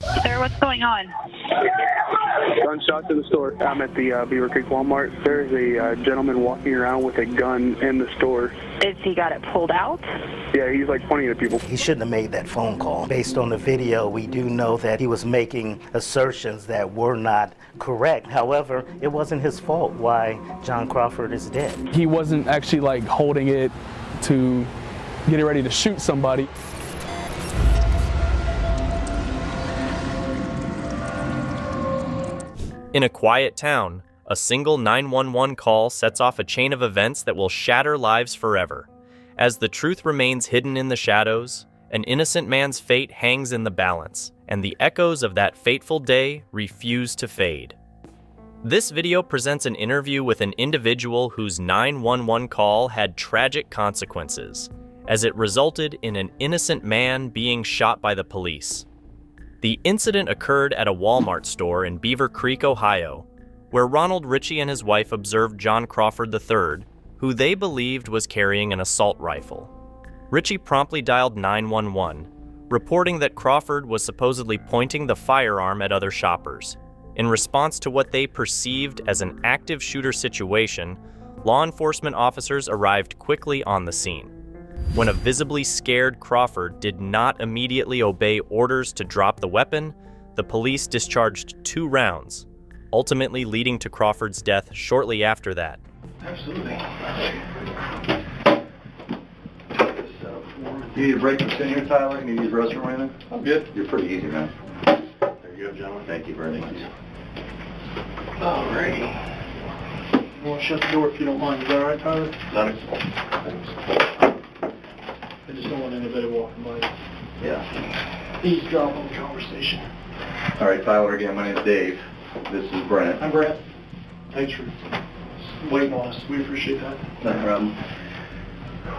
Sir, what's going on? Gunshots in the store. I'm at the Beaver Creek Walmart. There's a gentleman walking around with a gun in the store. Is he got it pulled out? Yeah, he's like pointing at people. He shouldn't have made that phone call. Based on the video, we do know that he was making assertions that were not correct. However, it wasn't his fault why John Crawford is dead. He wasn't actually like holding it to get it ready to shoot somebody. In a quiet town, a single 911 call sets off a chain of events that will shatter lives forever. As the truth remains hidden in the shadows, an innocent man's fate hangs in the balance, and the echoes of that fateful day refuse to fade. This video presents an interview with an individual whose 911 call had tragic consequences, as it resulted in an innocent man being shot by the police. The incident occurred at a Walmart store in Beaver Creek, Ohio, where Ronald Ritchie and his wife observed John Crawford III, who they believed was carrying an assault rifle. Ritchie promptly dialed 911, reporting that Crawford was supposedly pointing the firearm at other shoppers. In response to what they perceived as an active shooter situation, law enforcement officers arrived quickly on the scene. When a visibly scared Crawford did not immediately obey orders to drop the weapon, the police discharged 2 rounds, ultimately leading to Crawford's death shortly after that. Absolutely. You need a break from sitting here, Tyler? You need to use the restroom or anything? I'm good. You're pretty easy, man. There you go, gentlemen. Thank you very much. Alrighty. You want to shut the door if you don't mind. Is that all right, Tyler? Thanks. I just don't want anybody walking by. Yeah. Eavesdrop on the conversation. All right, Tyler, again, my name's Dave. This is Brent. I'm Brent. Thanks for waiting on us. We appreciate that. No problem.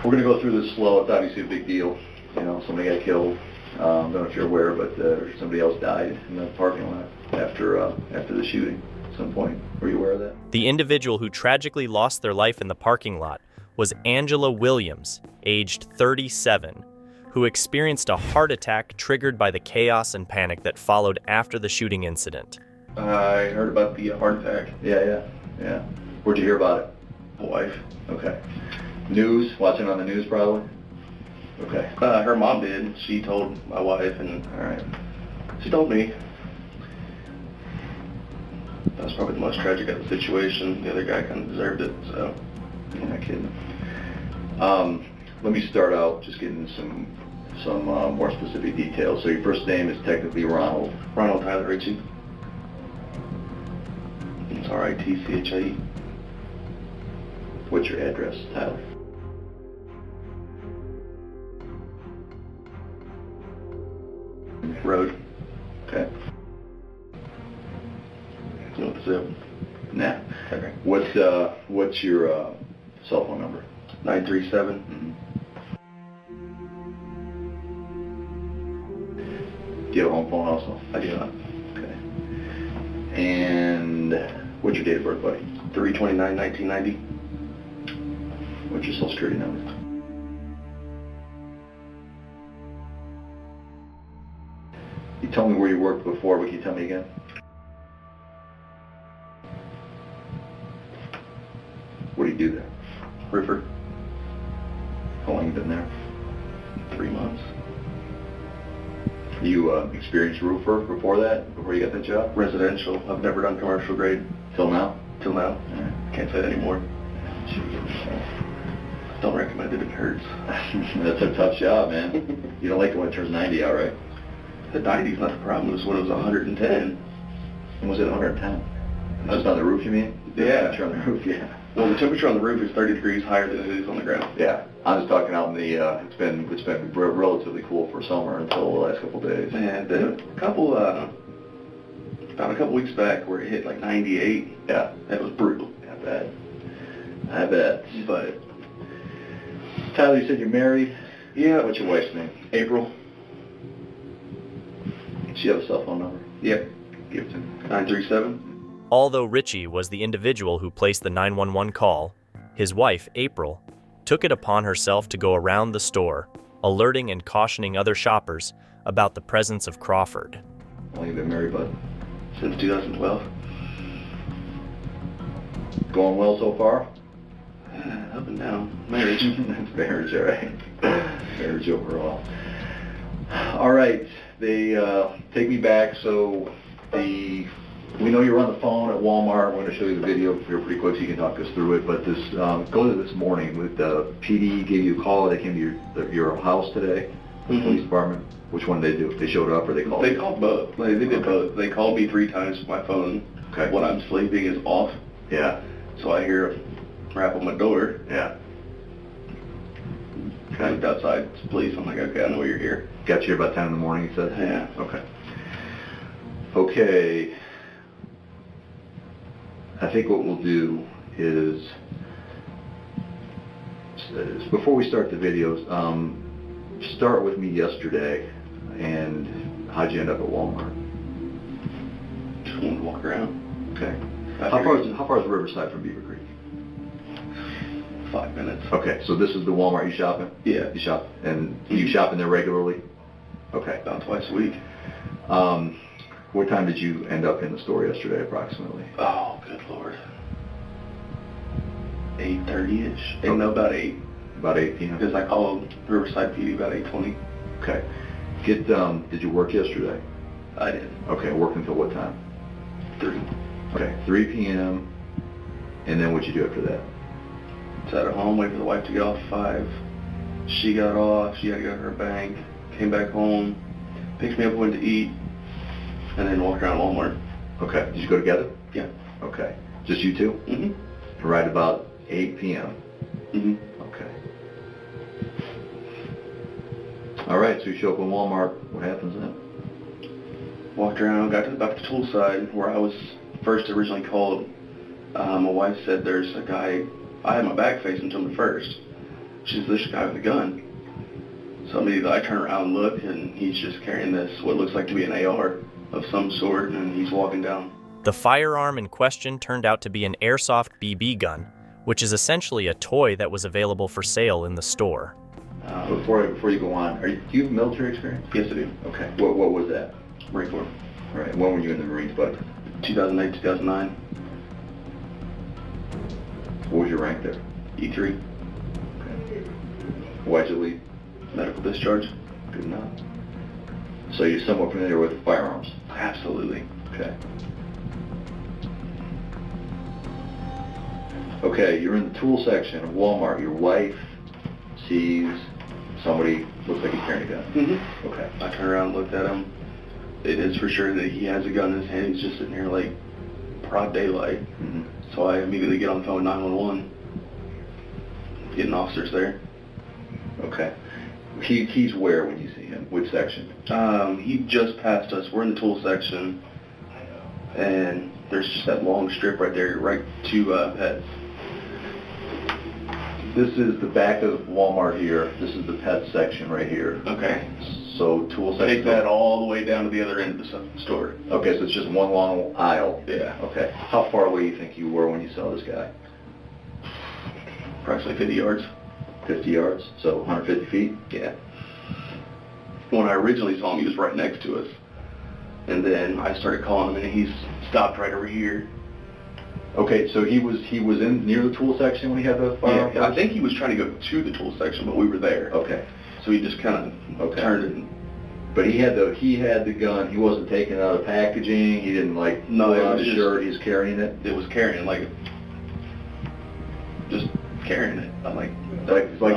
We're going to go through this slow. It's obviously a big deal. You know, somebody got killed. I don't know if you're aware, but somebody else died in the parking lot after the shooting at some point. Were you aware of that? The individual who tragically lost their life in the parking lot was Angela Williams, aged 37, who experienced a heart attack triggered by the chaos and panic that followed after the shooting incident. I heard about the heart attack. Yeah. Where'd you hear about it? My wife. Okay. News? Watching on the news, probably? Okay. Her mom did. She told my wife, and All right. she told me. That was probably the most tragic of the situation. The other guy kind of deserved it, so. You're not kidding. Let me start out just getting some more specific details. So your first name is technically Ronald. Ronald Tyler Ritchie. It's R-I-T-C-H-I-E. What's your address, Tyler? Road. Okay. You know what the zip? Nah. Okay. What's your cell phone number? 937. Do you have a home phone also? I do not. Okay. And what's your date of birth, buddy? 3/29/1990. What's your social security number? You told me where you worked before, but can you tell me again? What do you do there? Roofer. How long you been there? 3 months. You experienced roofer before that? Before you got that job? Residential. I've never done commercial grade. Till now? Till now. Can't say that anymore. Don't recommend it if it hurts. That's a tough job, man. You don't like it when it turns 90 out, right? The 90's not the problem. It was when it was 110. When was it 110? Just on the roof, you mean? Yeah. Temperature on the roof, yeah. Well, the temperature on the roof is 30 degrees higher than it is on the ground. Yeah, I'm just talking out in the. It's been relatively cool for summer until the last couple of days. Man, about a couple weeks back where it hit like 98. Yeah, that was brutal. I bet. But Tyler, you said you're married. Yeah. What's your wife's name? April. Does she have a cell phone number? Yep. Give it to me. 937. Although Ritchie was the individual who placed the 911 call, his wife, April, took it upon herself to go around the store, alerting and cautioning other shoppers about the presence of Crawford. long you been married, bud? Since 2012. Going well so far? Up and down. Marriage. That's marriage, all right. Marriage overall. All right, they take me back. So we know you're on the phone at Walmart. We're going to show you the video here pretty quick so you can talk us through it. But this, go to this morning with the PD gave you a call. They came to your house today, the police department. Which one did they do? They showed up or they called? They called both. They did both. They called me 3 times. My phone, when I'm sleeping, is off. Yeah. So I hear a rap on my door. Yeah. I looked outside. It's police. I'm like, okay, I know you're here. Got you here about 10 in the morning, you said? Yeah. Okay. Okay. I think what we'll do is before we start the videos, start with me yesterday, and how'd you end up at Walmart? Just wanted to walk around. Okay. How far is Riverside from Beaver Creek? 5 minutes. Okay, so this is the Walmart you shop in? Yeah. You shop, and you shop in there regularly? Okay. About twice a week. What time did you end up in the store yesterday, approximately? Oh, good Lord. 8:30-ish. Okay. No, about 8. About 8 p.m.? Because I called Riverside PD about 8:20. Okay. Did you work yesterday? I did. Okay, work until what time? 3. Okay, 3 p.m. And then what'd you do after that? Sat at home, waited for the wife to get off at 5. She got off, she had to go to her bank, came back home, picked me up, went to eat, and then walked around Walmart. Okay, did you go together? Yeah. Okay, just you two? Mm-hmm. Right about 8 p.m.? Mm-hmm. Okay. All right, so you show up in Walmart, what happens then? Walked around, got to the back of the tool side where I was first originally called. My wife said there's a guy, I had my back facing to him first. She said, there's a guy with a gun. So immediately I turn around and look, and he's just carrying this, what looks like to be an AR of some sort, and he's walking down. The firearm in question turned out to be an airsoft BB gun, which is essentially a toy that was available for sale in the store. Before you go on, do you have military experience? Yes, I do. Okay. What was that? Marine Corps. All right. When were you in the Marines, bud? 2008, 2009. What was your rank there? E3. Okay. Why'd you leave? Medical discharge. Good enough. So you're somewhat familiar with firearms? Absolutely. Okay. Okay, you're in the tool section of Walmart. Your wife sees somebody looks like he's carrying a gun. Mm-hmm. Okay. I turned around and looked at him. It is for sure that he has a gun in his hand. He's just sitting here like broad daylight. Mm-hmm. So I immediately get on the phone with 911. Getting officers there. Okay. He's where when you see him? Which section? He just passed us. We're in the tool section. And there's just that long strip right there, right to pets. This is the back of Walmart here. This is the pet section right here. Okay. So tool section. Take that all the way down to the other end of the store. Okay, so it's just one long aisle. Yeah. Okay. How far away do you think you were when you saw this guy? Approximately 50 yards. 50 yards? So 150 feet? Yeah. When I originally saw him, he was right next to us. And then I started calling him, and he's stopped right over here. Okay, so he was in near the tool section when he had the firearm? Yeah, I think he was trying to go to the tool section, but we were there. Okay. So he just kind of turned and... But he had the gun. He wasn't taking it out of packaging. He didn't like pull it out of his shirt. He was carrying it. It was carrying, like, just carrying it. I'm like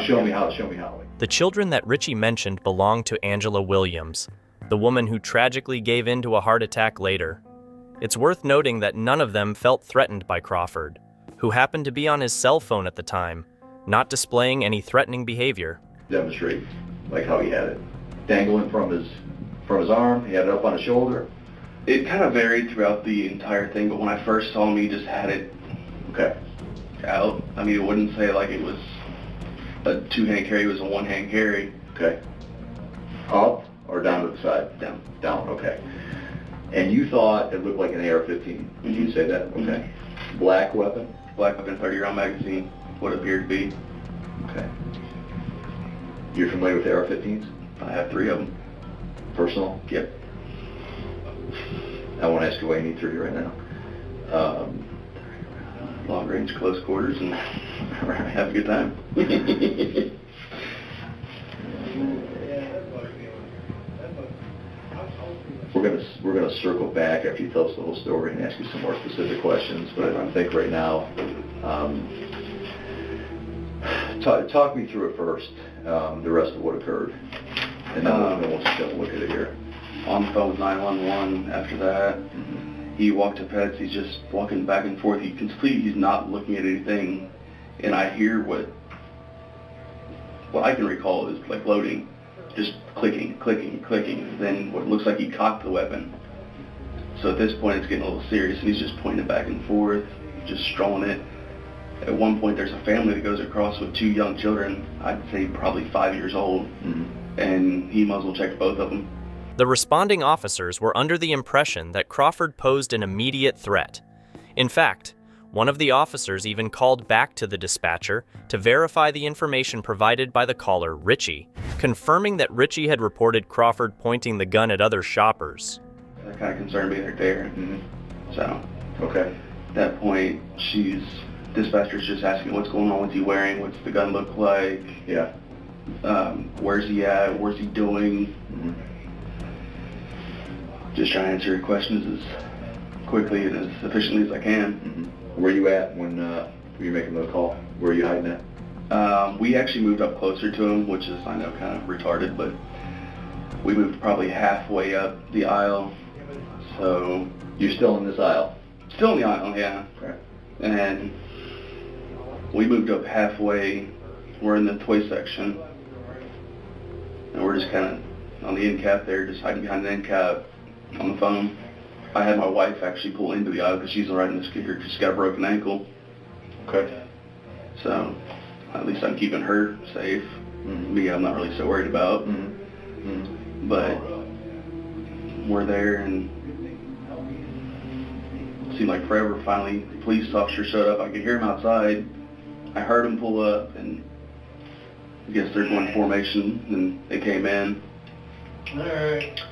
show me how. Show me how. The children that Richie mentioned belonged to Angela Williams, the woman who tragically gave in to a heart attack later. It's worth noting that none of them felt threatened by Crawford, who happened to be on his cell phone at the time, not displaying any threatening behavior. Demonstrate like how he had it dangling from his arm. He had it up on his shoulder. It kind of varied throughout the entire thing, but when I first saw him, he just had it out. I mean, it wouldn't say like it was a two-hand carry, it was a one-hand carry. Okay. Up or down to the side? Down. Down, okay. And you thought it looked like an AR-15. Did you say that? Okay. Mm-hmm. Black weapon? Black weapon, 30-round magazine, what it appeared to be. Okay. You're familiar with AR-15s? I have 3 of them. Personal? Yep. I won't ask you why you need 30 right now. Long range, close quarters, and have a good time. We're gonna circle back after you tell us the whole story and ask you some more specific questions. But I think right now, talk me through it first. The rest of what occurred, and then we'll just look at it here. On the phone with 911. After that, he walked to pets. He's just walking back and forth. He's not looking at anything, and I hear what I can recall is like loading, just clicking, clicking, clicking. Then what looks like he cocked the weapon. So at this point, it's getting a little serious, and he's just pointing it back and forth, just strolling it. At one point, there's a family that goes across with 2 young children. I'd say probably 5 years old, and he muzzle checked both of them. The responding officers were under the impression that Crawford posed an immediate threat. In fact, one of the officers even called back to the dispatcher to verify the information provided by the caller, Richie, confirming that Richie had reported Crawford pointing the gun at other shoppers. That kind of concerned me right there. So, Okay. at that point, dispatcher's just asking, what's going on? What's he wearing? What's the gun look like? Yeah. Where's he at? What's he doing? Just trying to answer your questions as quickly and as efficiently as I can. Where you at when you making the call? Where are you hiding at? We actually moved up closer to him, which is, I know, kind of retarded, but we moved probably halfway up the aisle. So You're still in this aisle? still in the aisle, yeah. Okay. And we moved up halfway. We're in the toy section, and we're just kind of on the end cap there, just hiding behind the end cap on the phone. I had my wife actually pull into the aisle because she's riding the scooter. She's got a broken ankle. Okay. So at least I'm keeping her safe. Me, I'm not really so worried about. But we're there, and it seemed like forever. Finally, the police officer showed up. I could hear him outside. I heard him pull up, and I guess they're going formation, and they came in.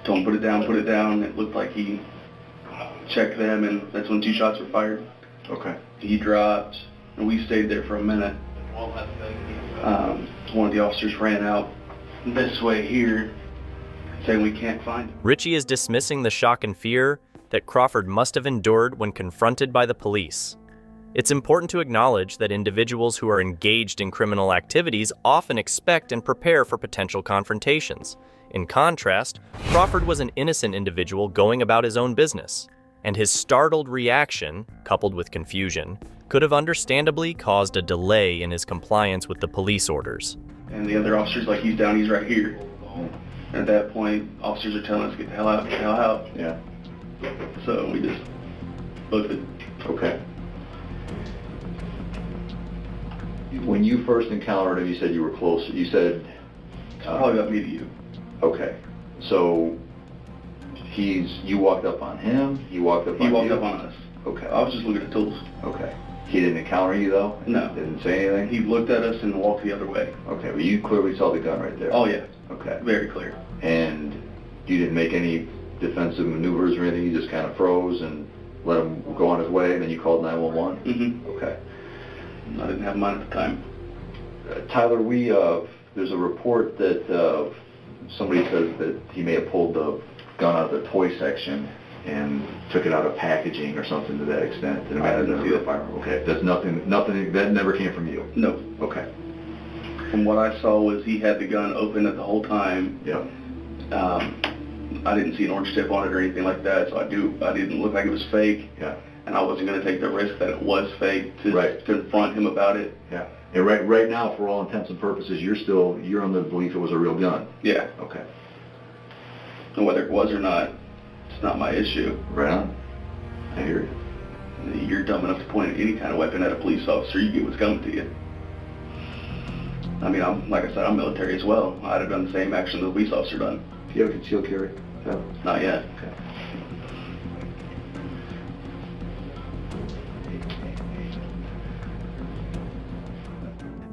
Told him put it down, put it down. It looked like he checked them, and that's when 2 shots were fired. Okay. He dropped, and we stayed there for a minute. One of the officers ran out this way here, saying we can't find him. Richie is dismissing the shock and fear that Crawford must have endured when confronted by the police. It's important to acknowledge that individuals who are engaged in criminal activities often expect and prepare for potential confrontations. In contrast, Crawford was an innocent individual going about his own business, and his startled reaction, coupled with confusion, could have understandably caused a delay in his compliance with the police orders. And the other officer's like, he's down, he's right here. And at that point, officers are telling us, get the hell out, get the hell out. Yeah. So we just booked it. Okay. When you first encountered him, you said you were close. You said... Probably about me to you. Okay. So you walked up on him, he walked up on you? He walked up on us. Okay. I was just looking at tools. Okay. He didn't encounter you, though? No. Didn't say anything? He looked at us and walked the other way. Okay, but you clearly saw the gun right there? Oh, yeah. Okay. Very clear. And you didn't make any defensive maneuvers or anything? You just kind of froze and let him go on his way, and then you called 911? Okay. I didn't have mine at the time. Tyler, there's a report that somebody says that he may have pulled the gun out of the toy section and took it out of packaging or something to that extent. Did I didn't see that. Okay, that's nothing, that never came from you? No. Okay. From what I saw was he had the gun open at the whole time. Yeah. I didn't see an orange tip on it or anything like that, so I didn't look like it was fake. Yeah. And I wasn't going to take the risk that it was fake to confront him about it. Yeah. And right now, for all intents and purposes, you're on the belief it was a real gun? Yeah. Okay. And whether it was or not, it's not my issue. Right on. I hear you. You're dumb enough to point at any kind of weapon at a police officer, you get what's coming to you. I mean, like I said, I'm military as well. I'd have done the same action that the police officer done. Do you have a concealed carry? No. Not yet. Okay.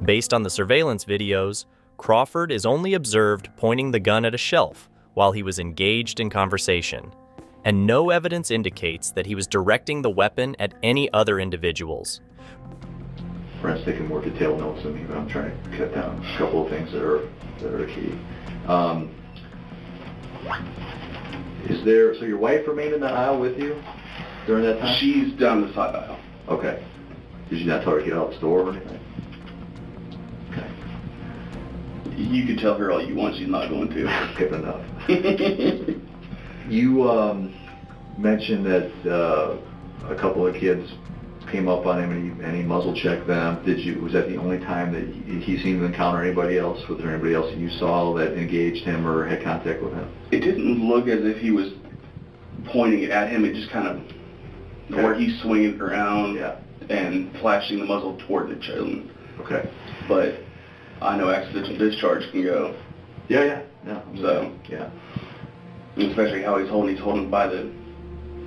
Based on the surveillance videos, Crawford is only observed pointing the gun at a shelf while he was engaged in conversation. and no evidence indicates that he was directing the weapon at any other individuals. Brent's taking more detailed notes than me, but I'm trying to cut down a couple of things that are key. So your wife remained in the aisle with you during that time? She's down the side aisle. Okay. Did you not tell her to get out the store or anything? Okay. You can tell her all you want, she's not going to. Good enough. You mentioned that a couple of kids came up on him and he muzzle checked them. Was that the only time that he seemed to encounter anybody else? Was there anybody else that you saw that engaged him or had contact with him? It didn't look as if he was pointing it at him. It just kind of, where he's swinging around and flashing the muzzle toward the children. Okay. But I know accidental discharge can go. Yeah. So, yeah. And especially how he's holding by the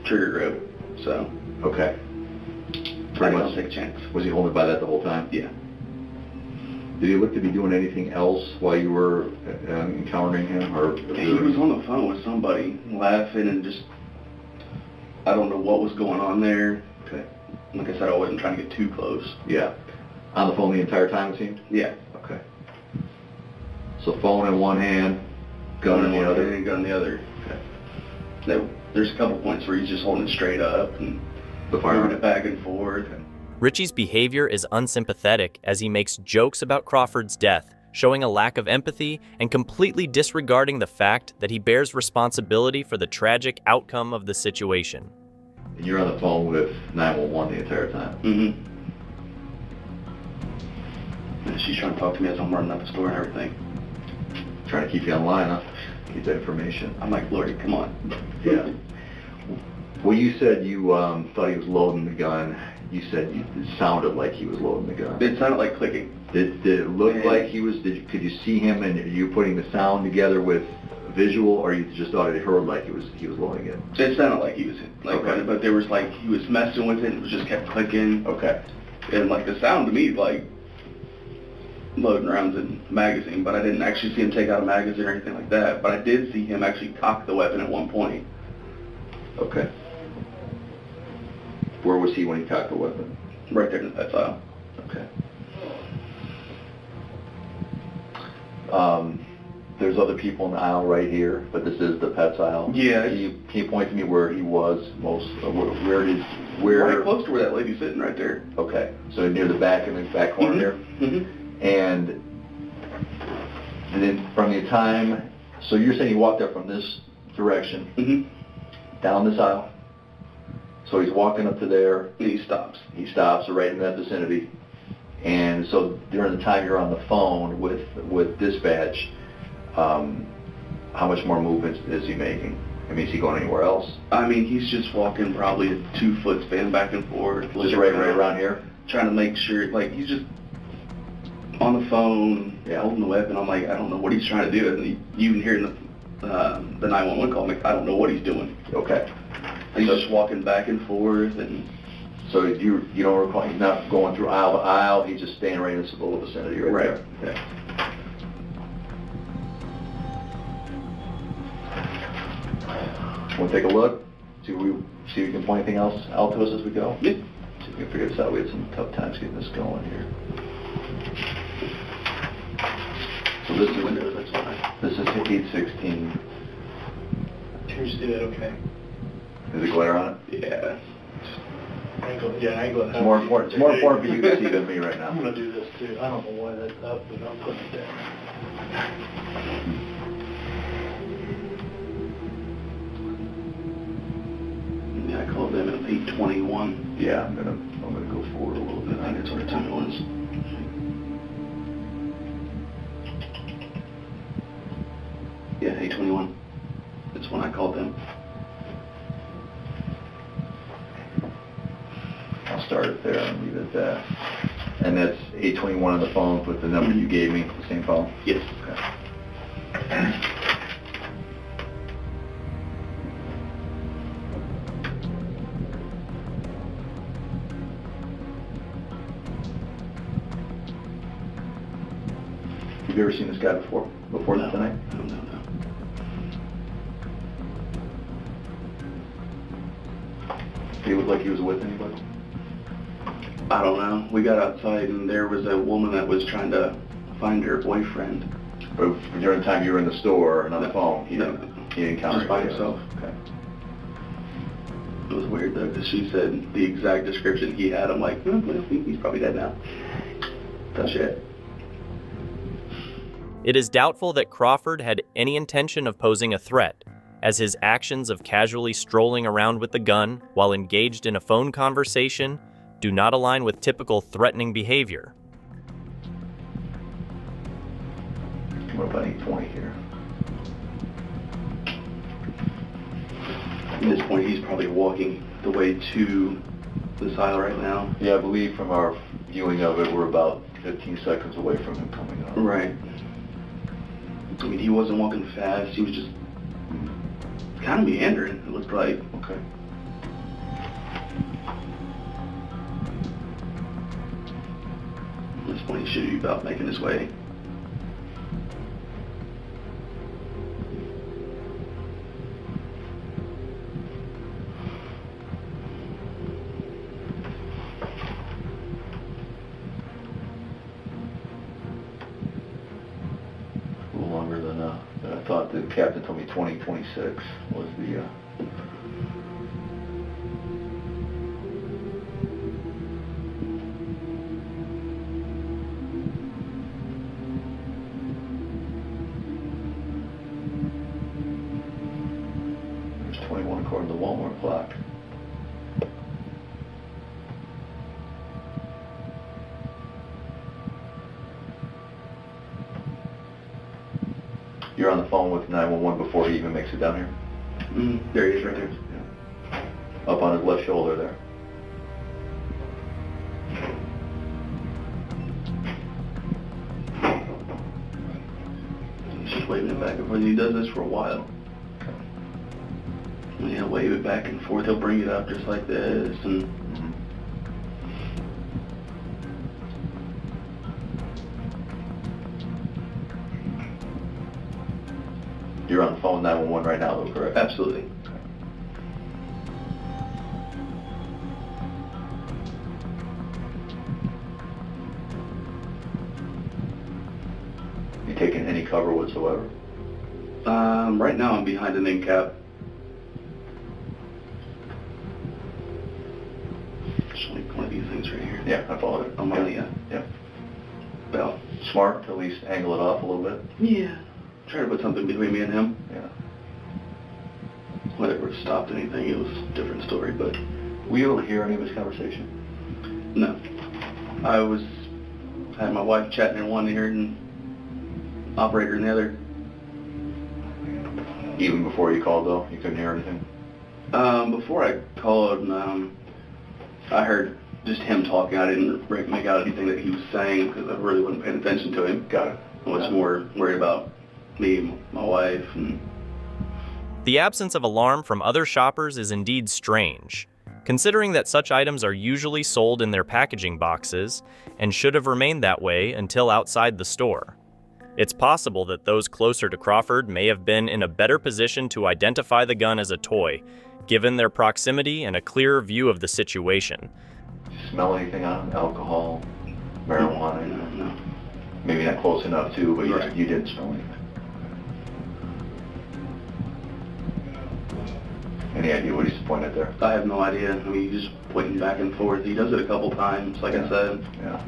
trigger grip. So. Okay. I don't take a chance. Was he holding by that the whole time? Yeah. Did he look to be doing anything else while you were encountering him? Or he was on the phone with somebody, laughing and just, I don't know what was going on there. Okay. Like I said, I wasn't trying to get too close. Yeah. On the phone the entire time, it seemed? Yeah. Okay. So phone in one hand, gun in the other? And gun in the other. Okay. There's a couple points where he's just holding it straight up and moving it back and forth. Richie's behavior is unsympathetic as he makes jokes about Crawford's death, showing a lack of empathy and completely disregarding the fact that he bears responsibility for the tragic outcome of the situation. And you're on the phone with 911 the entire time? Mm-hmm. And she's trying to talk to me as I'm running out the store and everything. Trying to keep you online, huh? Keep that information. I'm like, Lordy, come on. Yeah. Well, you said you thought he was loading the gun. You said it sounded like he was loading the gun. It sounded like clicking. Did it look like he was? Could you see him and you putting the sound together with visual, or you just thought it heard like he was loading it? It sounded like he was running, but there was like he was messing with it. And it just kept clicking. Okay. And like the sound to me like loading rounds in a magazine, but I didn't actually see him take out a magazine or anything like that. But I did see him actually cock the weapon at one point. Okay. Where was he when he cocked the weapon? Right there in the pet aisle. Okay. There's other people in the aisle right here, but this is the pets aisle. Yeah. Can you point to me where he was most? Where? Right close to where that lady's sitting right there. Okay. So near the back in the back corner there. Mm-hmm. And then from the time, so you're saying he walked up from this direction, down this aisle. So he's walking up to there. And he stops. He stops right in that vicinity. And so during the time you're on the phone with dispatch, how much more movement is he making? I mean, is he going anywhere else? I mean, he's just walking probably a 2 foot span back and forth. Just right around here? Trying to make sure, like, he's just on the phone, holding the weapon. I'm like, I don't know what he's trying to do. And you can hear the 911 call, I'm like, I don't know what he's doing. Okay. And he's just walking back and forth. And so you don't recall, he's not going through aisle to aisle, he's just staying right in this little vicinity right there. Okay. Want to take a look? See if we can point anything else out to us as we go? Yeah. See if we can figure this out. We had some tough times getting this going here. So this is windows, that's fine. This is 816. Can you see that okay? Is it glare on it? Yeah. Angle. It's more important for you to see than me right now. I'm going to do this too. I don't know why that's up, but I'm putting it down. Yeah, I called them at 8:21. Yeah, I'm gonna go forward a little bit. I think that's what the time was. Yeah, 8:21. That's when I called them. I'll start it there and leave it at that. And that's 821 on the phone with the number you gave me, the same phone? Yes. Okay. Have you ever seen this guy before No. tonight? No. Did he look like he was with anybody? I don't know. We got outside and there was a woman that was trying to find her boyfriend. But during the time you were in the store and on the phone, he didn't encounter just by anybody else? himself. Okay. It was weird though, because she said the exact description he had. I'm like, well, he's probably dead now. Tough shit. It is doubtful that Crawford had any intention of posing a threat, as his actions of casually strolling around with the gun while engaged in a phone conversation do not align with typical threatening behavior. Come up on 820 here. At this point, he's probably walking the way to this aisle right now. Yeah, I believe from our viewing of it, we're about 15 seconds away from him coming up. Right. I mean, he wasn't walking fast. He was just kind of meandering, it looked like. Okay. At this point, he should be about making his way. A little longer than I thought. The captain told me 2026 was the... There's 21 according to the Walmart clock. You're on the phone with 911 before he even makes it down here? There he is right there. Yeah. Up on his left shoulder there. He's just waving it back and forth. He does this for a while. And he'll wave it back and forth. He'll bring it up just like this. And You're on the phone with 911 right now, though, correct? absolutely. You taking any cover whatsoever? Right now I'm behind an end cap. Just like one of these things right here. Yeah, I followed it. I'm on the Yeah. bell. Smart to at least angle it off a little bit. Yeah. Try to put something between me and him. Yeah. Whether it would have stopped anything, it was a different story, but Were you able to hear any of his conversation? no. I had my wife chatting in one ear and operator in the other. Even before you called, though, you couldn't hear anything? Before I called, I heard just him talking. I didn't make out anything that he was saying because I really wasn't paying attention to him. Got it. I was more worried about me, my wife, and... The absence of alarm from other shoppers is indeed strange, considering that such items are usually sold in their packaging boxes and should have remained that way until outside the store. It's possible that those closer to Crawford may have been in a better position to identify the gun as a toy, given their proximity and a clearer view of the situation. Smell anything on him? Alcohol, marijuana? No. Maybe not close enough, too, but Right. you didn't smell anything. Any idea what he's pointing at there? I have no idea. I mean, he's just pointing back and forth. He does it a couple times, like I said. Yeah.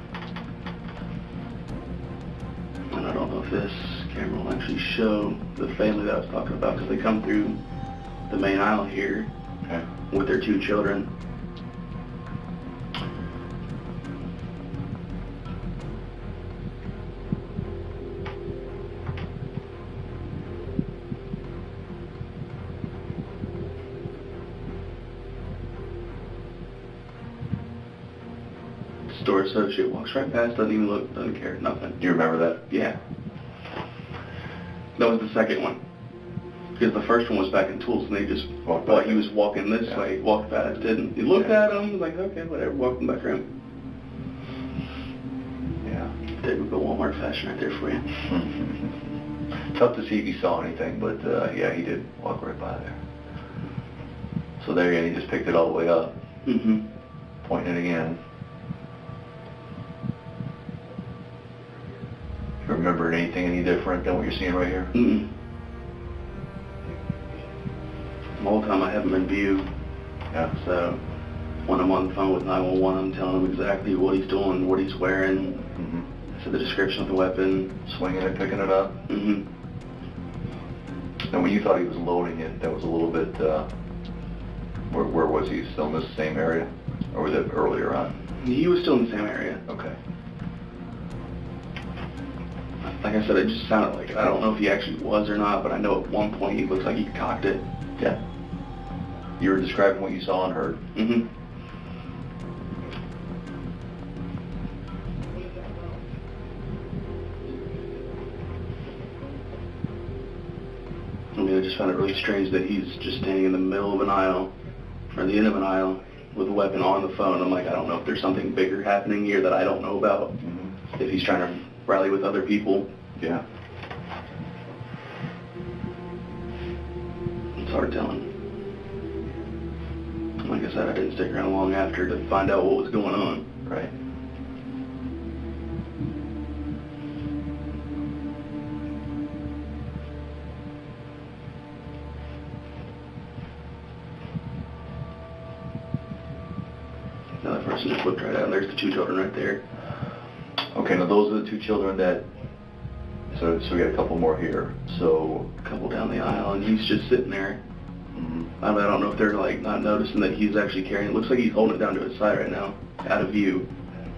And I don't know if this camera will actually show the family that I was talking about, because they come through the main aisle here Okay. with their 2 children. Store associate walks right past, doesn't even look, doesn't care, nothing. Do you remember that? Yeah. That was the second one. Because the first one was back in tools, and they just Walked back. he was walking this Yeah. way, walked past, didn't. He looked at him, was like, okay, whatever, walked him back around. Yeah. Typical Walmart fashion right there for you. Tough to see if he saw anything, but yeah, he did walk right by there. So there he just picked it all the way up. Mm-hmm. Pointing it again. You remember anything any different than what you're seeing right here? Mm-mm. The whole time I have him in view. Yeah. So when I'm on the phone with 911, I'm telling him exactly what he's doing, what he's wearing. Mm-hmm. So the description of the weapon. Swinging it, picking it up. Mm-hmm. And when you thought he was loading it, that was a little bit, where was he? Still in this same area? Or was it earlier on? He was still in the same area. Okay. Like I said, it just sounded like it. I don't know if he actually was or not, but I know at one point he looks like he cocked it. Yeah. You were describing what you saw and heard. Mm-hmm. I mean, I just found it really strange that he's just standing in the middle of an aisle, or the end of an aisle, with a weapon on the phone. I'm like, I don't know if there's something bigger happening here that I don't know about. Mm-hmm. If he's trying to rally with other people. Yeah. It's hard telling. Like I said, I didn't stick around long after to find out what was going on. Right. Another person just whipped right out, and there's the two children right there. Okay, now those are the two children that, so we got a couple more here. So, A couple down the aisle, and he's just sitting there. mm-hmm. I don't know if they're like not noticing that he's actually carrying it. Looks like he's holding it down to his side right now, out of view.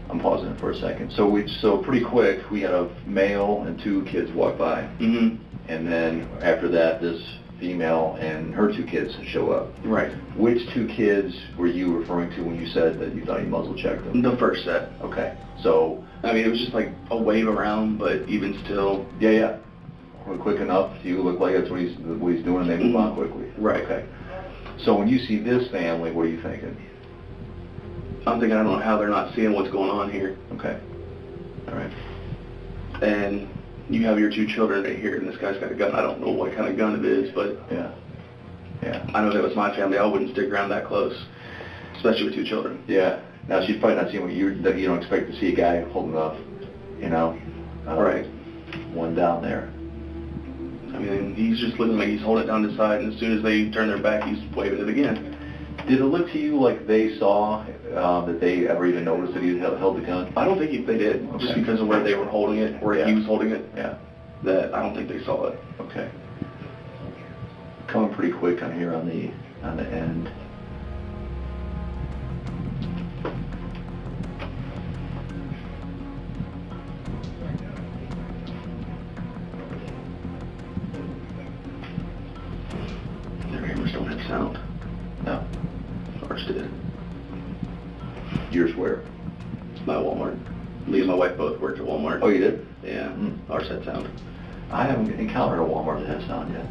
I'm pausing it for a second. So pretty quick, we had a male and two kids walk by. Mm-hmm. And then after that, this female and her two kids show up. Right. Which two kids were you referring to when you said that you thought you muzzle checked them? The first set. Okay. So, I mean, it was just like a wave around, but even still. yeah. Quick enough, you look like that's what he's doing, and they move on quickly. Right. Okay. So when you see this family, what are you thinking? I'm thinking, I don't know how they're not seeing what's going on here. Okay. All right. And you have your two children right here, and this guy's got a gun. I don't know what kind of gun it is, but Yeah. I know if it was my family, I wouldn't stick around that close, especially with two children. Yeah. Now she's probably not seeing what you don't expect to see a guy holding up, Right. One down there. I mean, he's just looking like he's holding it down his side, and as soon as they turn their back, he's waving it again. Did it look to you like they saw that they ever even noticed that he held the gun? I don't think they did, just Okay. because of where they were holding it, where he was holding it. Yeah. That I don't think they saw it. Okay. Coming pretty quick on here on the end. Their cameras don't have sound. No. Ours did. Yours where? My Walmart. Me and my wife both worked at Walmart. Oh, you did? Yeah. Mm. Ours had sound. I haven't encountered a Walmart that has sound yet.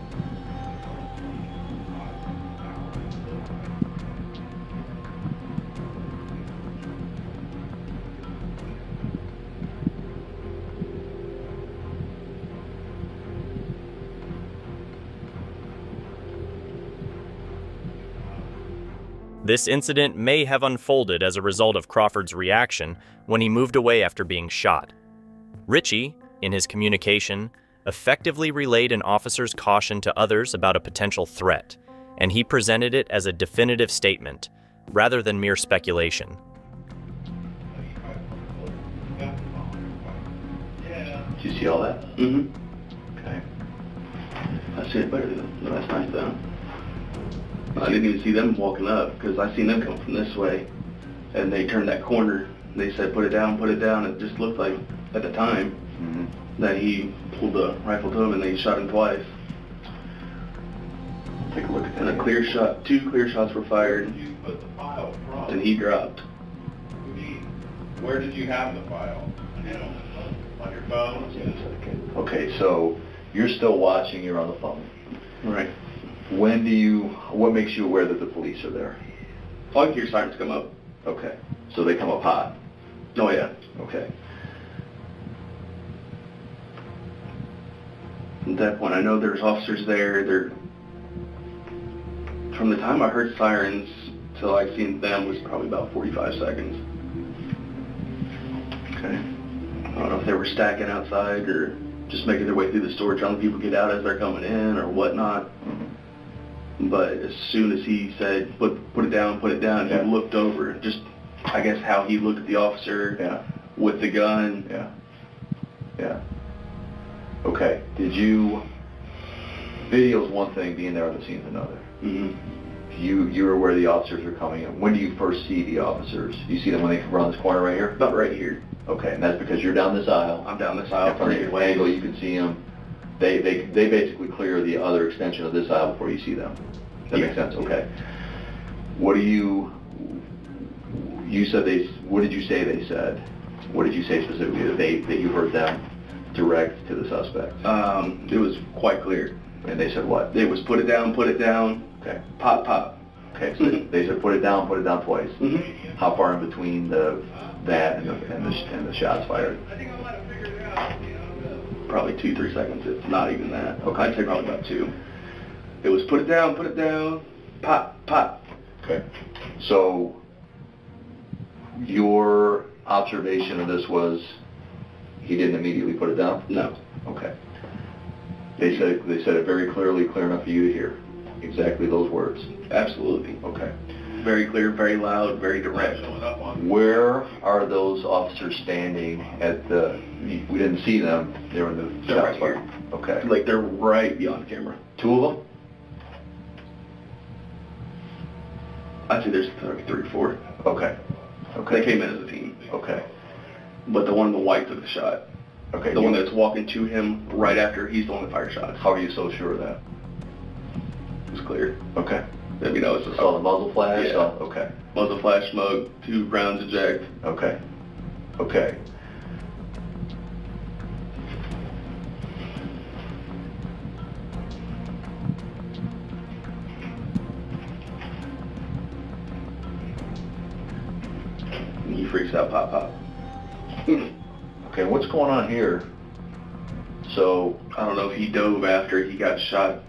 This incident may have unfolded as a result of Crawford's reaction when he moved away after being shot. Ritchie, in his communication, effectively relayed an officer's caution to others about a potential threat, and he presented it as a definitive statement, rather than mere speculation. Did you see all that? Mm-hmm. Okay. I see it better than last night, though. I didn't even see them walking up, because I seen them come from this way, and they turned that corner. They said, put it down, put it down. It just looked like, at the time, that he pulled the rifle to him and they shot him twice. Take a look at that. And a clear shot, 2 clear shots were fired, You put the file from? and he dropped. Where did you have the file? On your phone? Okay, so you're still watching, you're on the phone. Right. What makes you aware that the police are there? I can hear sirens come up. Okay, so they come up hot. Oh, yeah. Okay. At that point, I know there's officers there. From the time I heard sirens till I seen them was probably about 45 seconds. Okay. I don't know if they were stacking outside or just making their way through the store, telling people to get out as they're coming in or whatnot. But as soon as he said, put it down, Yeah. he looked over. Just, I guess, how he looked at the officer with the gun. Yeah. Okay. Did you... Video's one thing, being there on the scene's another. You were where the officers were coming in. When do you first see the officers? You see them when they come around this corner right here? About right here. Okay, and that's because you're down this aisle. I'm down this aisle. From your angle, you can see them. They basically clear the other extension of this aisle before you see them. That makes sense. Okay. What do you said they? What did you say they said? What did you say specifically that you heard them direct to the suspect? It was quite clear. And they said what? It was put it down. Okay. Pop, pop. Okay, so they said put it down twice. How far in between that and the shots fired? Probably 2-3 seconds. It's not even that. Okay. I'd say probably about 2. It was put it down, pop, pop. Okay. So your observation of this was he didn't immediately put it down? No. Okay. They said it very clearly, clear enough for you to hear. Exactly those words. Absolutely. Okay. Very clear, very loud, very direct. Where are those officers standing at the? We didn't see them. They were in the They're shots right here. fired. Okay. Like they're right beyond camera. 2 of them? I'd say there's 3 or 4. Okay. They came in as a team. Okay. But the one in the white took the shot. Okay. The one that's walking to him right after, he's the one that fired shots. How are you so sure of that? It was clear. Okay. I mean, it's Saw the muzzle flash? Yeah. Oh, okay. Muzzle flash, smoke, 2 rounds eject. Okay. Okay. And he freaks out, pop, pop. Okay, what's going on here? So, I don't know if he dove after he got shot,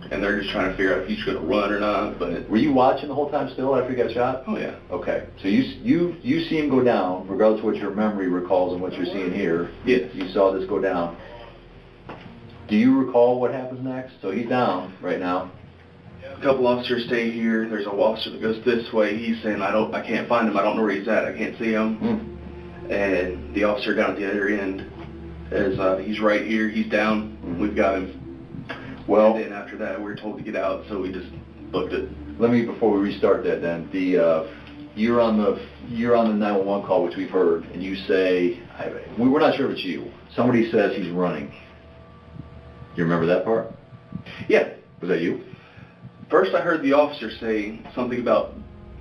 and they're just trying to figure out if he's going to run or not, but... were you watching the whole time still after he got shot? Oh, yeah. Okay, so you see him go down, regardless of what your memory recalls and what you're seeing here. Yes. You saw this go down. Do you recall what happens next? So he's down right now. A couple officers stay here. There's an officer that goes this way. He's saying, I can't find him. I don't know where he's at. I can't see him. And the officer down at the other end is, he's right here. He's down. We've got him. Well, and then after that, we were told to get out, so we just booked it. let me, before we restart that then, you're on the 911 call, which we've heard, and you say, we're not sure if it's you. Somebody says he's running. You remember that part? Yeah. Was that you? First, I heard the officer say something about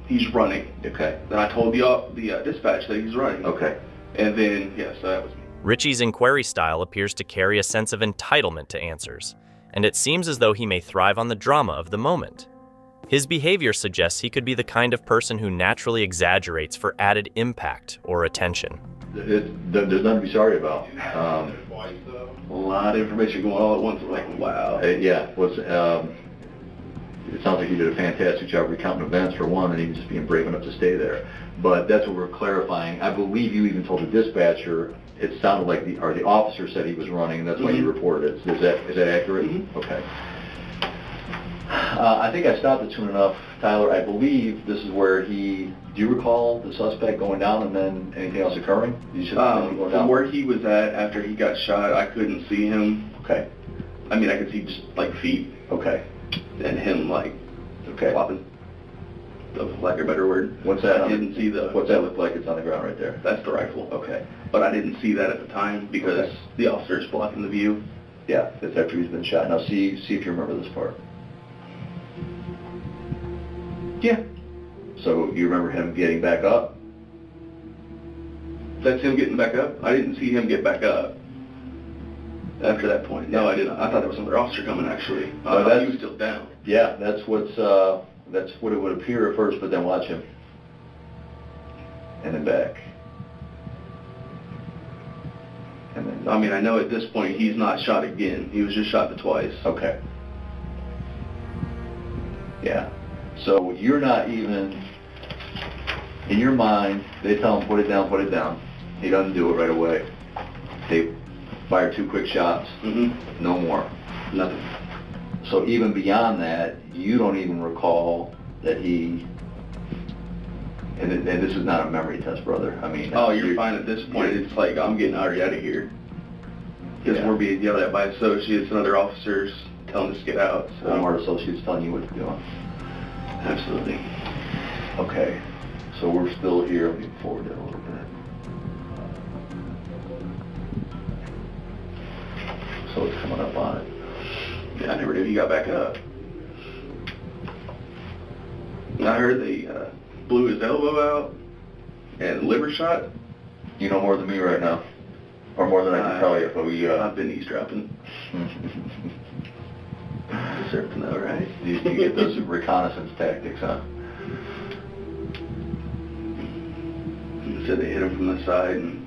he's running. Okay. Then I told the dispatch that he's running. Okay. And then, yes, that was me. Richie's inquiry style appears to carry a sense of entitlement to answers, and it seems as though he may thrive on the drama of the moment. His behavior suggests he could be the kind of person who naturally exaggerates for added impact or attention. There's nothing to be sorry about. A lot of information going all at once. Like, wow. Yeah. It sounds like you did a fantastic job recounting events for one, and even just being brave enough to stay there. But that's what we're clarifying. I believe you even told the dispatcher it sounded like the officer said he was running, and that's why you reported it. Is that accurate? Okay. I think I stopped it soon enough, Tyler. I believe this is where do you recall the suspect going down and then anything else occurring? You said going down. From where he was at after he got shot, I couldn't see him. Okay. I mean, I could see just like feet. Okay. And him like flopping. For lack of a better word. What's that? I didn't see the. What's that look like? It's on the ground right there. That's the rifle. Okay. But I didn't see that at the time because the officer's blocking the view. Yeah, that's after he's been shot. Now see if you remember this part. Yeah. So you remember him getting back up? That's him getting back up? I didn't see him get back up after that point. No, I didn't. I thought there was another officer coming, actually. I thought he was still down. Yeah, that's what it would appear at first, but then watch him. And then back. And then... I mean, I know at this point he's not shot again. He was just shot twice. Okay. Yeah. So you're not even, in your mind, they tell him put it down, put it down. He doesn't do it right away. They fire 2 quick shots, no more. Nothing. So even beyond that, you don't even recall that he, and this is not a memory test, brother. I mean, Oh, you're fine at this point. It's like, I'm getting already out of here. Because we're being yelled at by associates and other officers telling us to get out. So. Walmart associates telling you what to do. Absolutely. Okay, so we're still here. Let me forward that a little bit. So it's coming up on it. Yeah, I never knew he got back up. I heard they blew his elbow out and liver shot. You know more than me right now, or more than I can tell you. But I've been eavesdropping. Deserve to know, right? You get those reconnaissance tactics, huh? They said they hit him from the side and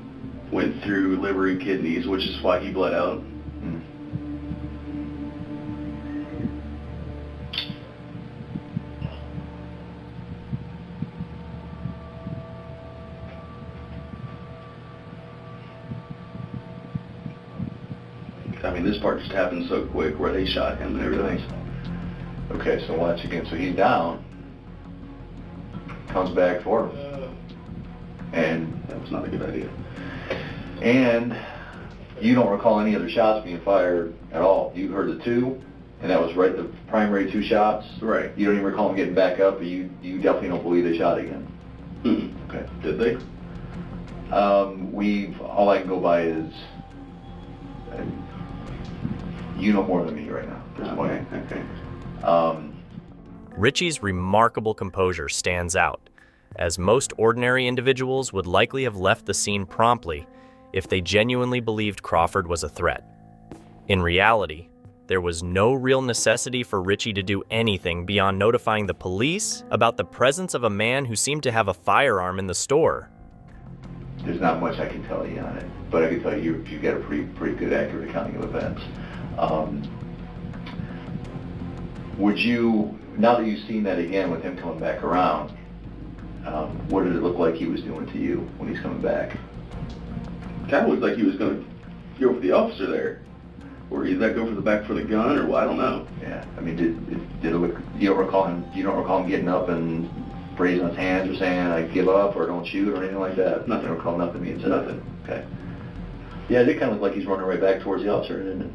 went through liver and kidneys, which is why he bled out. I mean, this part just happened so quick where they shot him and everything. Okay, so watch again. So he's down, comes back for him, and that was not a good idea. And you don't recall any other shots being fired at all. You heard the 2, and that was right the primary 2 shots. Right. You don't even recall him getting back up, but you definitely don't believe they shot again. Okay. Did they? All I can go by is. You know more than me right now at this point. Okay. Richie's remarkable composure stands out, as most ordinary individuals would likely have left the scene promptly if they genuinely believed Crawford was a threat. In reality, there was no real necessity for Richie to do anything beyond notifying the police about the presence of a man who seemed to have a firearm in the store. There's not much I can tell you on it, but I can tell you you've got a pretty good, accurate accounting of events. Would you, now that you've seen that again with him coming back around, what did it look like he was doing to you when he's coming back? Kind of looked like he was going to go for the officer there. Or did that go for the back for the gun, or what? I don't know. Yeah, I mean, did it look, you don't recall him getting up and raising his hands or saying, I give up, or don't shoot, or anything like that? Nothing. You don't recall nothing being said? Nothing. Okay. Yeah, it did kind of look like he's running right back towards the officer, didn't it?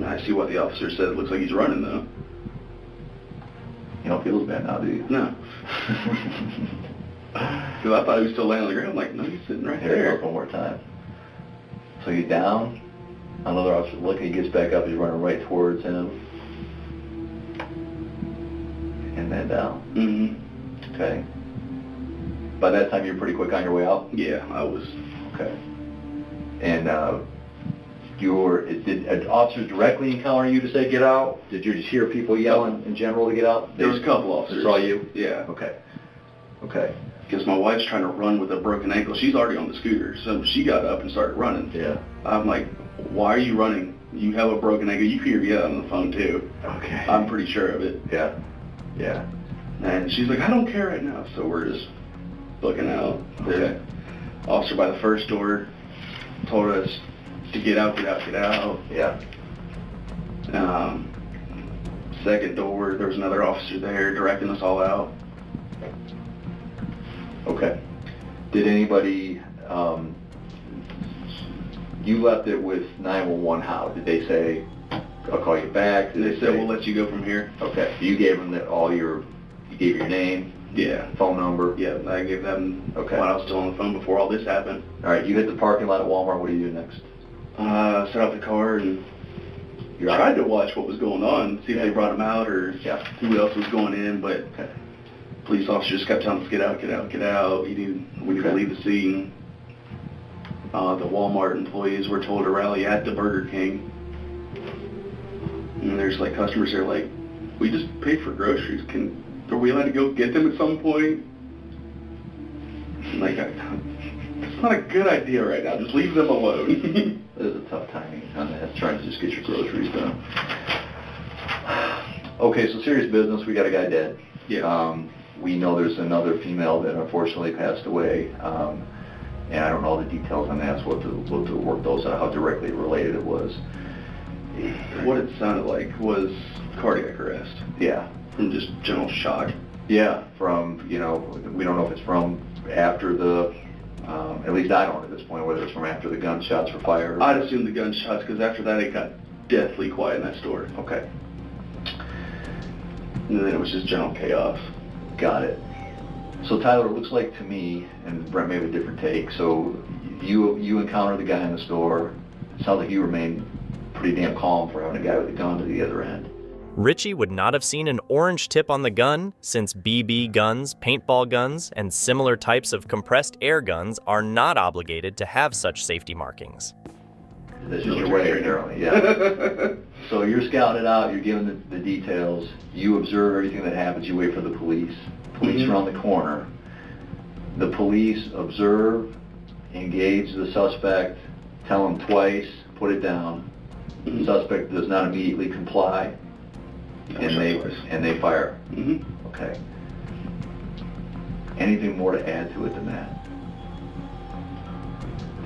I see what the officer said. It looks like he's running, though. You don't feel as bad now, do you? No. Because I thought he was still laying on the ground. I'm like, no, he's sitting right there. One more time. So he's down. Another officer looking. He gets back up. He's running right towards him. And then down. Mm-hmm. Okay. By that time, you're pretty quick on your way out? Yeah, I was. Okay. And did officers directly encounter you to say get out? Did you just hear people yelling in general to get out? There was a couple officers. Saw you? Yeah. Okay. Okay. Because my wife's trying to run with a broken ankle. She's already on the scooter, so she got up and started running. Yeah. I'm like, why are you running? You have a broken ankle. You hear me on the phone, too. Okay. I'm pretty sure of it. Yeah. Yeah. And she's like, I don't care right now. So we're just looking out. Okay. The officer by the first door told us to get out, get out, get out. Yeah. Second door, there was another officer there directing us all out. Okay. Did anybody, you left it with 911 how? Did they say, I'll call you back? Did They said, we'll let you go from here. Okay. You gave them you gave your name? Yeah. Phone number? Yeah, I gave them when I was still on the phone before all this happened. All right, you hit the parking lot at Walmart. What do you do next? Set up the car and tried to watch what was going on, see if they brought him out or who else was going in, but police officers kept telling us, get out, get out, get out. We need to leave the scene. The Walmart employees were told to rally at the Burger King. And there's like customers there like, we just paid for groceries. Are we allowed to go get them at some point? I'm like, that's not a good idea right now. Just leave them alone. The tough timing on that, trying to just get your groceries done. Okay, so serious business. We got a guy dead. Yeah. We know there's another female that unfortunately passed away, and I don't know all the details on that, so we'll have to work those out, how directly related it was. What it sounded like was cardiac arrest. Yeah. From just general shock. Yeah, from, we don't know if it's from after the, at least I don't at this point, whether it's from after the gunshots were fired. I'd assume the gunshots, because after that it got deathly quiet in that store. Okay. And then it was just general chaos. Got it. So Tyler, it looks like to me, and Brent may have a different take, so you encountered the guy in the store. It sounds like you remained pretty damn calm for having a guy with a gun to the other end. Richie would not have seen an orange tip on the gun since BB guns, paintball guns, and similar types of compressed air guns are not obligated to have such safety markings. That's just your way, apparently, yeah. So you're scouting it out, you're giving the details, you observe everything that happens, you wait for the police. Police are on the corner. The police observe, engage the suspect, tell him twice, put it down. The suspect does not immediately comply, and they fire. Okay. Anything more to add to it than that?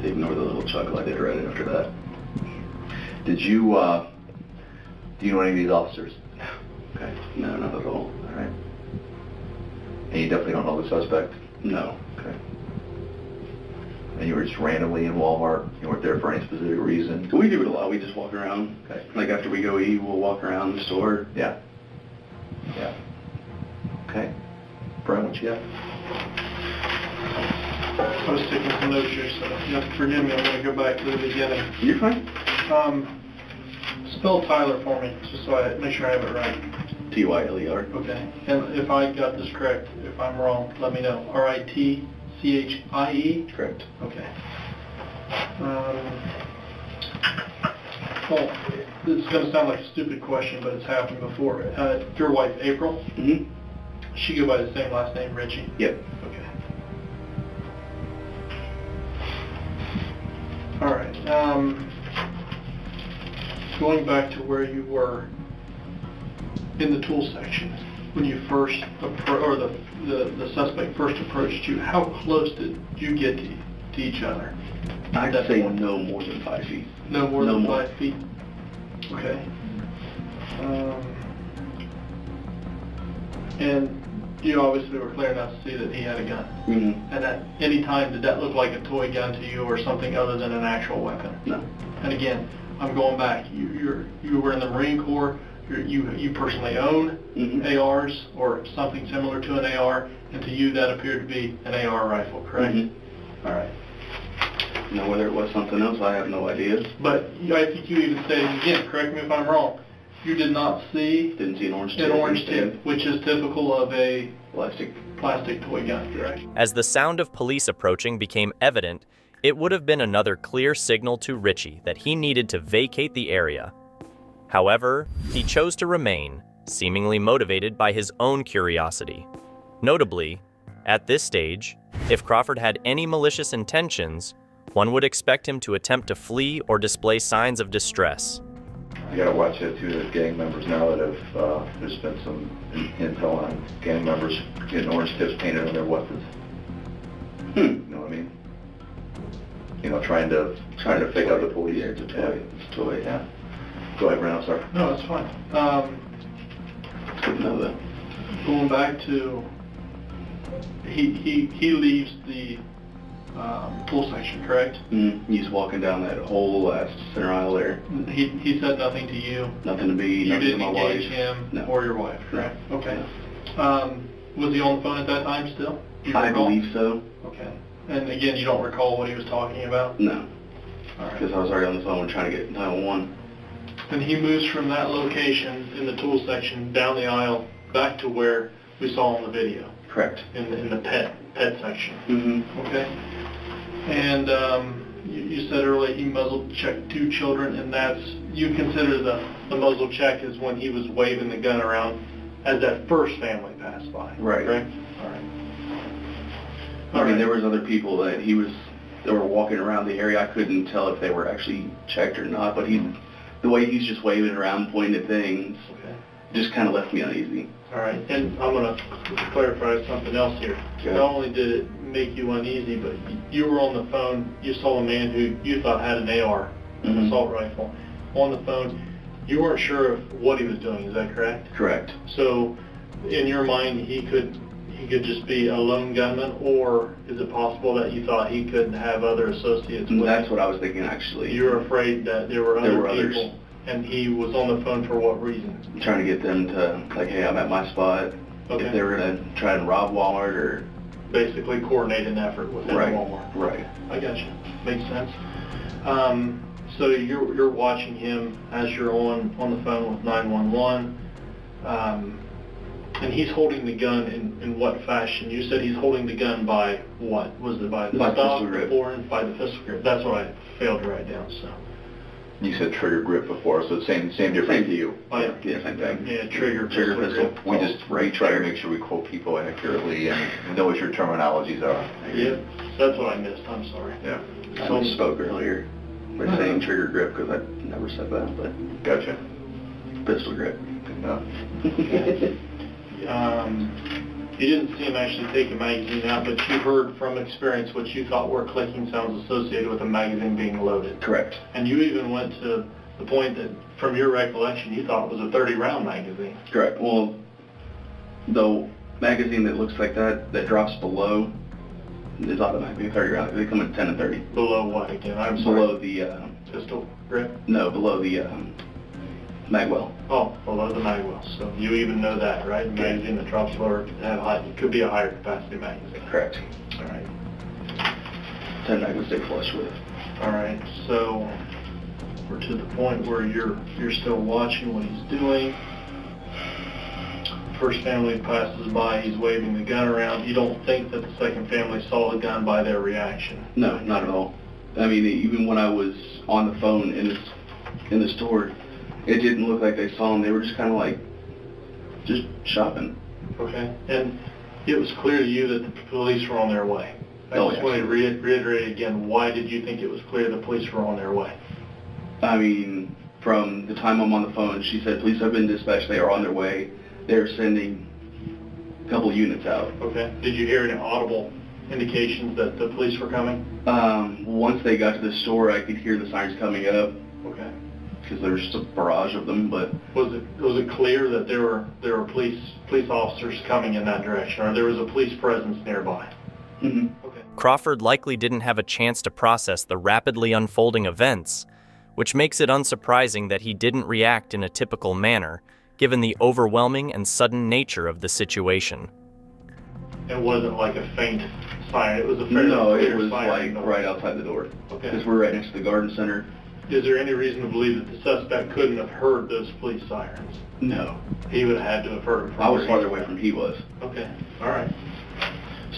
They ignore the little chuckle I did right after that. Did you, do you know any of these officers? Okay. No, not at all. All right. And you definitely don't know the suspect? No. Okay. And you were just randomly in Walmart? You weren't there for any specific reason? We do it a lot. We just walk around. Okay. Like after we go eat, we'll walk around the store. Yeah. Yeah. Okay. Brian, what you got? I was taking some notes here, so you have to forgive me. I'm going to go back to the beginning. You're fine. Spell Tyler for me, just so I make sure I have it right. Tyler. Okay. And if I got this correct, if I'm wrong, let me know. Ritchie? Correct. Okay. Well, this is going to sound like a stupid question, but it's happened before. Your wife, April? Mm-hmm. She go by the same last name, Richie? Yep. Okay. All right. Going back to where you were in the tool section, when you first, or the suspect first approached you, how close did you get to each other? I'd say no more than 5 feet. No more than 5 feet? Okay. And you obviously were clear enough to see that he had a gun. Mm-hmm. And at any time, did that look like a toy gun to you or something other than an actual weapon? No. And again, I'm going back. You were in the Marine Corps. You personally own ARs or something similar to an AR, and to you that appeared to be an AR rifle, correct? Mm-hmm. All right. Now, whether it was something else, I have no idea. But I think you even stated again, correct me if I'm wrong, you did not see Didn't see an orange tip, which is typical of a plastic toy gun, correct? As the sound of police approaching became evident, it would have been another clear signal to Richie that he needed to vacate the area. However, he chose to remain, seemingly motivated by his own curiosity. Notably, at this stage, if Crawford had any malicious intentions, one would expect him to attempt to flee or display signs of distress. You gotta watch that too. There's gang members now that have, there's been some intel on gang members getting orange tips painted on their weapons. You know what I mean? Trying to fake out the police. Yeah, it's a toy. Yeah. Go ahead, Brent, I'm sorry. No, that's fine. It's good to know that. Going back to, he leaves the tool section, correct? He's walking down that whole last center aisle there. He said nothing to you? Nothing to me, You nothing to didn't my wife. engage him No. or your wife, correct? No. Okay. Was he on the phone at that time still? Do you I recall? believe so. Okay. And again, you don't recall what he was talking about? No. All right. Because I was already on the phone trying to get 911. And he moves from that location in the tool section down the aisle back to where we saw on the video. Correct. In the pet section. Mm-hmm. Okay. And you said earlier he muzzle checked 2 children, and that's, you consider the muzzle check is when he was waving the gun around as that first family passed by. Right. Correct? All right. I mean, there was other people that he was that were walking around the area. I couldn't tell if they were actually checked or not, but the way he's just waving around, pointing at things, just kind of left me uneasy. All right, and I'm going to clarify something else here. Okay. Not only did it make you uneasy, but you were on the phone, you saw a man who you thought had an AR, an assault rifle, on the phone. You weren't sure of what he was doing, is that correct? Correct. So, in your mind, he could just be a lone gunman, or is it possible that you thought he could have other associates with That's him? what I was thinking, actually. You were afraid that there were other others. people, and he was on the phone for what reason? Trying to get them to, like, hey, I'm at my spot. Okay. If they were going to try and rob Walmart or... Basically coordinate an effort within Walmart. Right. I got you. Makes sense. So you're watching him as you're on the phone with 911, and he's holding the gun in what fashion? You said he's holding the gun by what? Was it by the stock, the forend, by the pistol grip? That's what I failed to write down. So. You said trigger grip before, so same difference to you. Yeah, same thing. Yeah, trigger pistol. Grip. We try to make sure we quote people accurately and know what your terminologies are. Yeah, that's what I missed. I'm sorry. Yeah. I misspoke earlier by saying trigger grip because I never said that, but... Gotcha. Pistol grip. No. You didn't see him actually take a magazine out, but you heard from experience what you thought were clicking sounds associated with a magazine being loaded. Correct. And you even went to the point that, from your recollection, you thought it was a 30-round magazine. Correct. Well, the magazine that looks like that drops below is automatically 30 rounds. They come in 10 and 30. Below what again? I'm sorry. Below the... pistol grip? No, below the magwell. Oh, below the magwell. So you even know that, right? A magazine that drops lower could be a higher capacity magazine. Correct. All right. 10 mag would stay flush with. All right. So we're to the point where you're still watching what he's doing. First family passes by, he's waving the gun around. You don't think that the second family saw the gun by their reaction? No, not at all. I mean, even when I was on the phone in the store, it didn't look like they saw him. They were just kind of like, just shopping. Okay. And it was clear to you that the police were on their way. I just want to reiterate again, why did you think it was clear the police were on their way? I mean, from the time I'm on the phone, she said, police have been dispatched, they are on their way. They're sending a couple units out. Okay. Did you hear any audible indications that the police were coming? Once they got to the store, I could hear the sirens coming up. Okay. Because there was just a barrage of them, but... Was it clear that there were police officers coming in that direction, or there was a police presence nearby? Mm-hmm. Okay. Crawford likely didn't have a chance to process the rapidly unfolding events, which makes it unsurprising that he didn't react in a typical manner, given the overwhelming and sudden nature of the situation. It wasn't like a faint siren, it was a fairly clear it was siren. like right outside the door. Okay. Because we're right next to the garden center. Is there any reason to believe that the suspect couldn't have heard those police sirens? No. He would have had to have heard them from I was where farther away from he was. Okay, all right.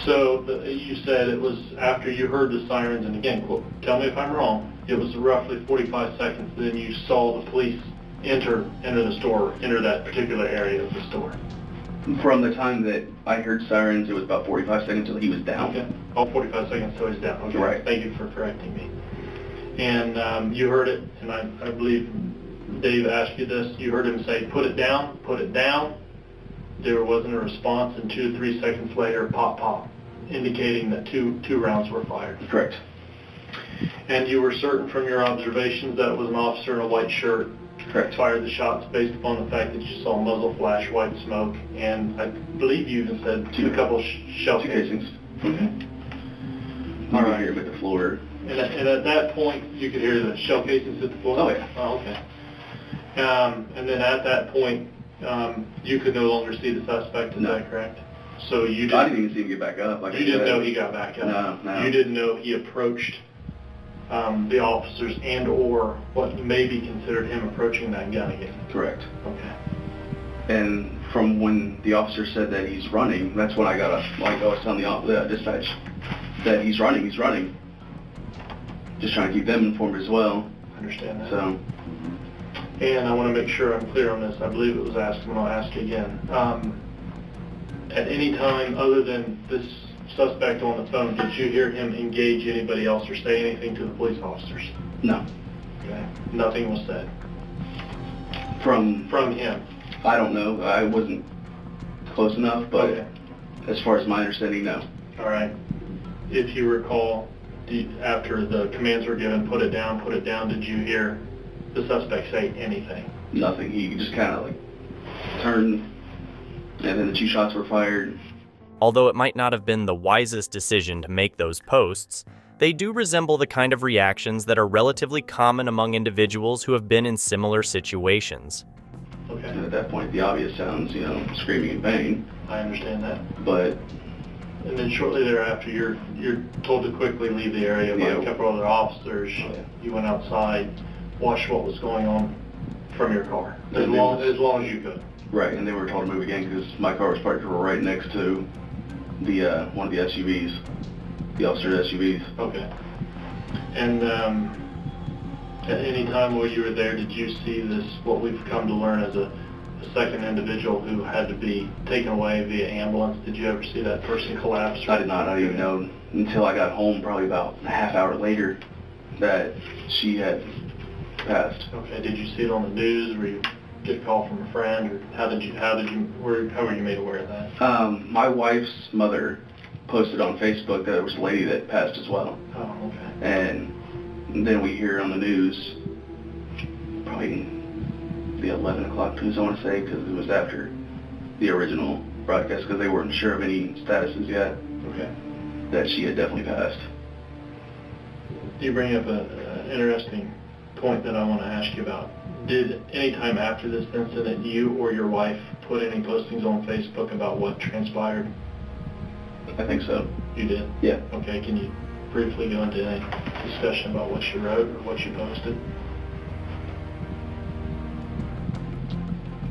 So you said it was after you heard the sirens, and again, tell me if I'm wrong, it was roughly 45 seconds, then you saw the police enter the store, enter that particular area of the store. From the time that I heard sirens, it was about 45 seconds until he was down. Okay. Oh, 45 seconds till he's down. Okay. Right. Thank you for correcting me. And you heard it, and I believe Dave asked you this. You heard him say, "Put it down, put it down." There wasn't a response, and 2 to 3 seconds later, pop, pop, indicating that two rounds were fired. Correct. And you were certain from your observations that it was an officer in a white shirt Correct. fired the shots based upon the fact that you saw muzzle flash, white smoke, and I believe you even said a couple shell casings. Okay. All You right. hear him at the floor. And at that point, you could hear the shell casings hit the floor? Oh, yeah. Oh, okay. And then at that point, you could no longer see the suspect, is that correct? So you didn't... I didn't even see him get back up. You didn't know he got back up? No. You didn't know he approached the officers and or what may be considered him approaching that gun again? Correct. Okay. And from when the officer said that he's running, that's when I got I was telling the dispatch that he's running. Just trying to keep them informed as well. I understand that. So, and I want to make sure I'm clear on this. I believe it was asked, and I'll ask again. At any time other than this suspect on the phone, did you hear him engage anybody else or say anything to the police officers? No. Okay. Nothing was said. From him? I don't know. I wasn't close enough, but Okay. as far as my understanding, no. All right. If you recall, after the commands were given, put it down, did you hear the suspect say anything? Nothing. He just kind of like turned, and then the 2 shots were fired. Although it might not have been the wisest decision to make those posts, they do resemble the kind of reactions that are relatively common among individuals who have been in similar situations. Okay. And at that point, the obvious sounds, screaming in pain. I understand that. But And then shortly thereafter, you're told to quickly leave the area by a couple other officers. You went outside, watched what was going on from your car, as long as you could. right, and they were told to move again because my car was parked right next to the one of the SUVs, the officer's SUVs. Okay. And at any time while you were there, did you see this, what we've come to learn as a second individual who had to be taken away via ambulance? Did you ever see that person collapse? I did not. I didn't even know until I got home, probably about a half hour later, that she had passed. Okay. Did you see it on the news? Were you get a call from a friend, or how were you made aware of that? My wife's mother posted on Facebook that there was a lady that passed as well. Oh, okay. And then we hear on the news, probably the 11 o'clock news, I want to say, because it was after the original broadcast, because they weren't sure of any statuses yet. Okay. That she had definitely passed. You bring up an interesting point that I want to ask you about. Did any time after this incident, you or your wife put any postings on Facebook about what transpired? I think so. You did? Yeah. Okay, can you briefly go into any discussion about what you wrote or what you posted?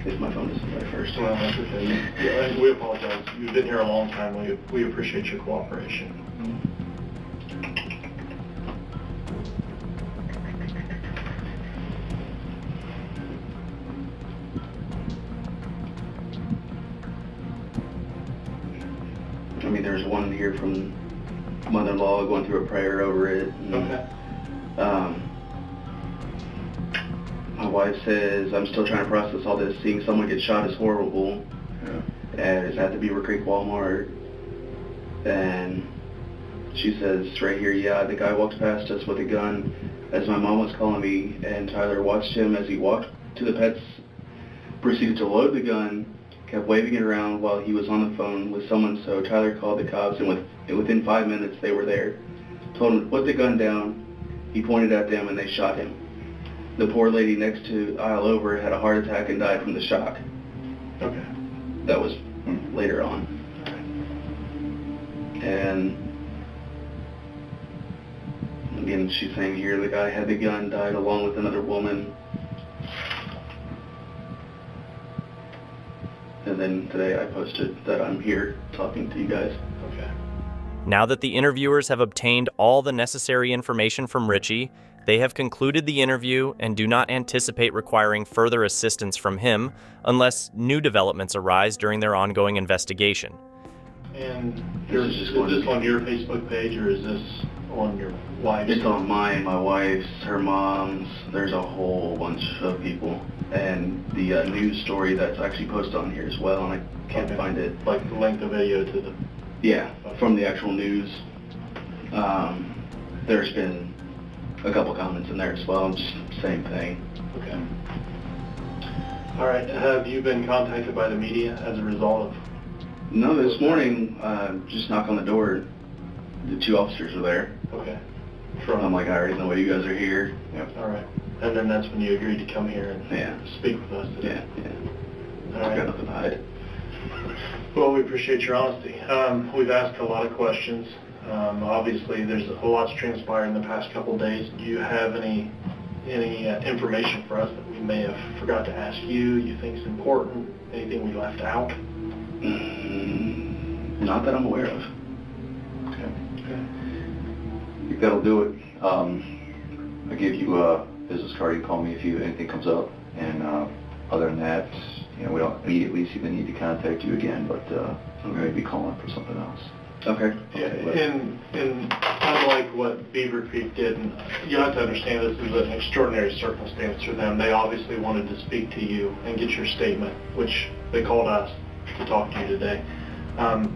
If my phone doesn't die first. Well, that's okay. We apologize. You've been here a long time. We appreciate your cooperation. I mean, there's one here from mother-in-law going through a prayer over it. And, Okay. My wife says, I'm still trying to process all this. Seeing someone get shot is horrible. Yeah. And it's at the Beaver Creek Walmart. And she says right here, yeah, the guy walked past us with a gun as my mom was calling me, and Tyler watched him as he walked to the pets, proceeded to load the gun, kept waving it around while he was on the phone with someone, so Tyler called the cops, and within 5 minutes they were there. Told him to put the gun down. He pointed at them and they shot him. The poor lady next to aisle over had a heart attack and died from the shock. Okay. That was later on. And again, she's saying here the guy had the gun, died along with another woman. And then today I posted that I'm here talking to you guys. Okay. Now that the interviewers have obtained all the necessary information from Richie, they have concluded the interview and do not anticipate requiring further assistance from him unless new developments arise during their ongoing investigation. And is this on your Facebook page, or is this on your wife's? It's on mine, my wife's, her mom's. There's a whole bunch of people. And the news story that's actually posted on here as well, and I can't find it. Like the link the video to the... Yeah, from the actual news. There's been a couple comments in there as well, just same thing. Okay. All right, have you been contacted by the media as a result of... No, this morning, just knock on the door, the 2 officers were there. Okay. I'm like, I already know why you guys are here. Yep. All right. And then that's when you agreed to come here and speak with us today. Yeah. All I've right. got nothing to hide. Well, we appreciate your honesty. We've asked a lot of questions. Obviously, there's a lot's transpired in the past couple days. Do you have any information for us that we may have forgot to ask you think is important? Anything we left out? Not that I'm aware of. Okay. I think that'll do it. I gave you a business card. You can call me if anything comes up. And other than that, we don't immediately see the need to contact you again, but I'm going to be calling for something else. Okay. Yeah, and unlike what Beaver Creek did, and you have to understand this is an extraordinary circumstance for them. They obviously wanted to speak to you and get your statement, which they called us to talk to you today.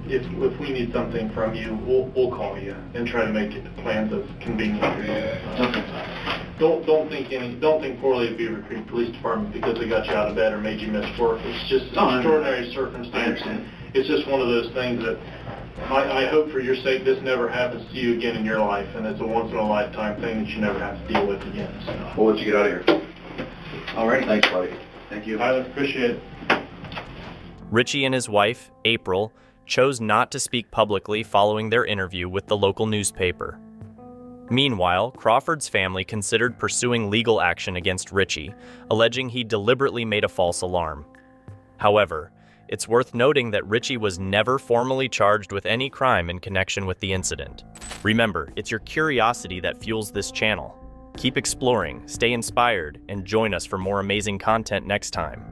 If we need something from you, we'll call you and try to make plans of convenience for you. Don't think poorly of Beaver Creek Police Department because they got you out of bed or made you miss work. It's just an extraordinary circumstance. It's just one of those things that I hope for your sake this never happens to you again in your life, and it's a once in a lifetime thing that you never have to deal with again. So. We'll let you get out of here. All right. Thanks, buddy. Thank you. I appreciate it. Richie and his wife, April, chose not to speak publicly following their interview with the local newspaper. Meanwhile, Crawford's family considered pursuing legal action against Richie, alleging he deliberately made a false alarm. However, it's worth noting that Richie was never formally charged with any crime in connection with the incident. Remember, it's your curiosity that fuels this channel. Keep exploring, stay inspired, and join us for more amazing content next time.